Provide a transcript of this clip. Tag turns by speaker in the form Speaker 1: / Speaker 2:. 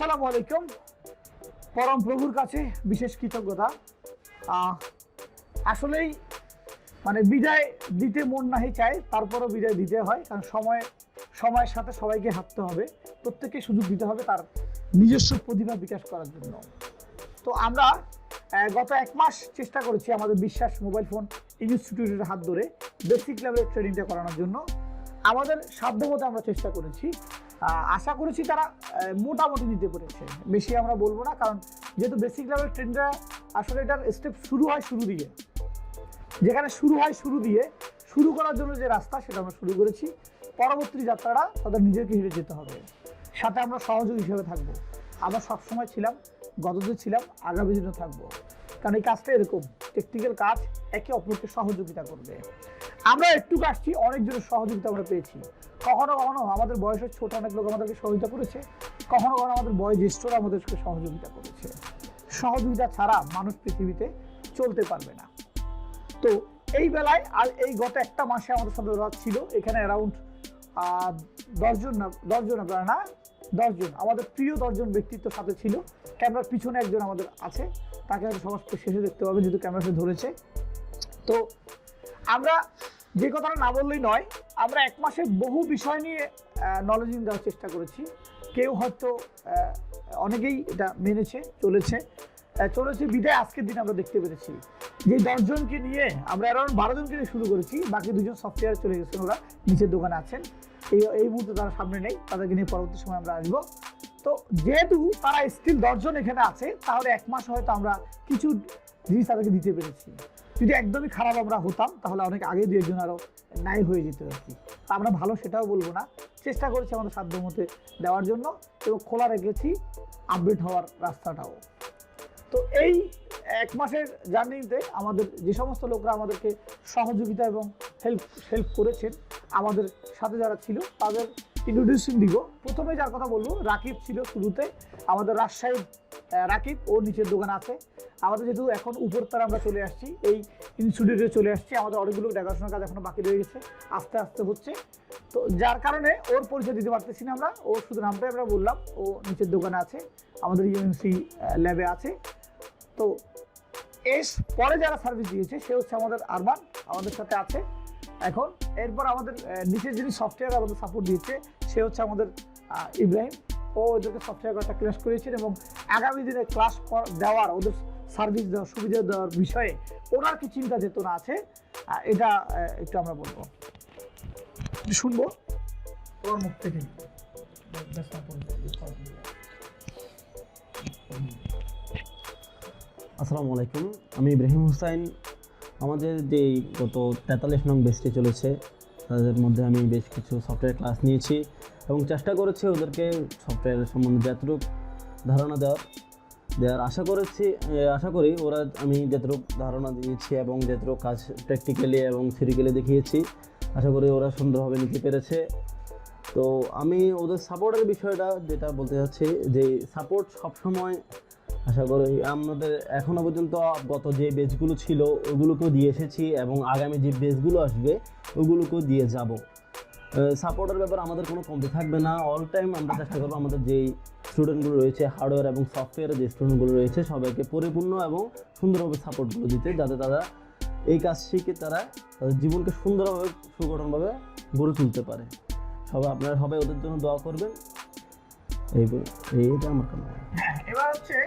Speaker 1: আসসালামু আলাইকুম। পরম প্রভুর কাছে বিশেষ কৃতজ্ঞতা। আসলেই মানে বিদায় দিতে মন নাহি চায়, তারপরও বিদায় দিতে হয়, কারণ সময়ের সাথে সবাইকে হাঁটতে হবে, প্রত্যেককে সুযোগ দিতে হবে তার নিজস্ব প্রতিভা বিকাশ করার জন্য। তো আমরা গত 1 মাস চেষ্টা করেছি আমাদের বিশ্বাস মোবাইল ফোন ইনস্টিটিউটের হাত ধরে বেসিক লেভেলের ট্রেনিংটা করানোর জন্য। আমাদের সাধ্যমতো আমরা চেষ্টা করেছি, আশা করেছি তারা মোটামুটি নিতে পেরেছে, বেশি আমরা বলবো না, কারণ যেহেতু বেসিক লেভেল ট্রেনিংটা আসলে এটার স্টেপ শুরু হয় শুরু দিয়ে, যেখানে শুরু হয় শুরু দিয়ে শুরু করার জন্য যে রাস্তা সেটা আমরা শুরু করেছি। পরবর্তী যাত্রাটা তাদের নিজেকে হেঁটে যেতে হবে, সাথে আমরা সহযোগী হিসেবে থাকবো। আমরা সবসময় ছিলাম, গতদিন ছিলাম, আগামী দিনও থাকবো, কারণ এই কাজটা এরকম টেকনিক্যাল কাজ, একে অপরকে সহযোগিতা করবে। আমরা একটু আসছি, অনেকজনের সহযোগিতা আমরা পেয়েছি। কখনো কখনো আমাদের বয়সের ছোট অনেক লোক আমাদেরকে সহযোগিতা করেছে, কখনো কখনো আমাদের বয়োজ্যেষ্ঠরা আমাদেরকে সহযোগিতা করেছে। সহযোগিতা ছাড়া মানুষ পৃথিবীতে চলতে পারবে না। তো এই বেলায় আর এই গত 1 মাসে আমাদের সাথে ছিল এখানে অ্যারাউন্ড 10 জন আমাদের প্রিয় 10 জন ব্যক্তিত্ব সাথে ছিল। ক্যামেরার পিছনে একজন আমাদের আছে, তাকে সবার শেষে দেখতে পাবে যেহেতু ক্যামেরাতে ধরেছে। তো আমরা যে কথাটা না বললেই নয়, আমরা 1 মাসে বহু বিষয় নিয়ে নলেজিং দেওয়ার চেষ্টা করেছি। কেউ হয়তো অনেকেই এটা মেনেছে চলেছে বিদায় আজকের দিন আমরা দেখতে পেরেছি যে 10 জনকে নিয়ে আমরা অ্যারাউন্ড 12 জনকে নিয়ে শুরু করেছি, বাকি 2 জন সফটওয়্যার চলে গেছেন, ওরা নিচের দোকানে আছেন, এই মুহূর্তে তারা সামনে নেই, তাদেরকে নিয়ে পরবর্তী সময় আমরা আসবো। তো যেহেতু তারা স্টিল 10 জন এখানে আছে, তাহলে 1 মাস হয়তো আমরা কিছু জিনিস তাদেরকে দিতে পেরেছি। যদি একদমই খারাপ আমরা হতাম তাহলে অনেক আগে 2 জন আরও নাই হয়ে যেত আর কি। আমরা ভালো সেটাও বলবো না, চেষ্টা করেছি আমাদের সাধ্য মতে দেওয়ার জন্য, এবং খোলা রেখেছি আপডেট হওয়ার রাস্তাটাও। তো এই 1 মাসের জার্নিতে আমাদের যে সমস্ত লোকরা আমাদেরকে সহযোগিতা এবং হেল্প করেছেন, আমাদের সাথে যারা ছিল তাদের ইন্ট্রোডিউশন দিব। প্রথমে যার কথা বলবো, রাকিব ছিল শুরুতে, আমাদের রাজশাহীর রাকিব, ও নিচের দোকান আছে। আমাদের যেহেতু এখন উপরতলা আমরা চলে আসছি, এই ইনস্টিটিউটে চলে আসছি, আমাদের অনেকগুলো দেখাশোনার কাজ এখনো বাকি রয়ে গেছে, আস্তে আস্তে হচ্ছে। তো যার কারণে ওর পরিচয় দিতে পারতেছি না আমরা, ও শুধু নামটাই আমরা বললাম। ও নিচের দোকানে আছে, আমাদের ইউএমসি ল্যাবে আছে। তো এর পরে যারা সার্ভিস দিয়েছে সে হচ্ছে আমাদের আরমান, আমাদের সাথে আছে এখন। এরপর আমাদের নিচের যিনি সফটওয়্যার আমাদের সাপোর্ট দিয়েছে সে হচ্ছে আমাদের ইব্রাহিম, ও ওদেরকে সফটওয়্যার একটা ক্লাস করিয়েছেন, এবং আগামী দিনে ক্লাস দেওয়ার, ওদের সার্ভিস দেওয়ার, সুবিধা দেওয়ার বিষয়ে ওনার কি চিন্তা চেতনা আছে, এটা একটু আমরা বলবো, শুনবো ওর মুখ থেকে।
Speaker 2: আসসালামু আলাইকুম, আমি ইব্রাহিম হুসাইন। আমাদের যে গত 43 নং বেস্টে চলেছে, তাদের মধ্যে আমি বেশ কিছু সফটওয়্যার ক্লাস নিয়েছি এবং চেষ্টা করেছি ওদেরকে সফটওয়্যার সম্বন্ধে যতটুকু ধারণা দেওয়ার আশা করি ওরা, আমি যতটুকু ধারণা দিয়েছি এবং যতটুকু কাজ প্র্যাকটিক্যালি এবং থিওরিক্যালি দেখিয়েছি, আশা করি ওরা সুন্দরভাবে নিতে পেরেছে। তো আমি ওদের সাপোর্টের বিষয়টা যেটা বলতে চাচ্ছি, যে সাপোর্ট সবসময় আশা করি আমাদের এখনও পর্যন্ত গত যে বেচগুলো ছিল ওগুলোকেও দিয়ে এসেছি, এবং আগামী যে বেচগুলো আসবে ওগুলোকেও দিয়ে যাব। সাপোর্টের ব্যাপারে আমাদের কোনো কমতি থাকবে না। অল টাইম আমরা চেষ্টা করবো আমাদের যেই স্টুডেন্টগুলো রয়েছে, হার্ডওয়্যার এবং সফটওয়্যারের যে স্টুডেন্টগুলো রয়েছে, সবাইকে পরিপূর্ণ এবং সুন্দরভাবে সাপোর্টগুলো দিতে, যাতে তারা এই কাজ শিখে তারা তাদের জীবনকে সুন্দরভাবে সুগঠনভাবে গড়ে তুলতে পারে। আপনারা সবাই ওদের জন্য দোয়া করবেন। এইটা আমার কাছে।
Speaker 1: এবার হচ্ছে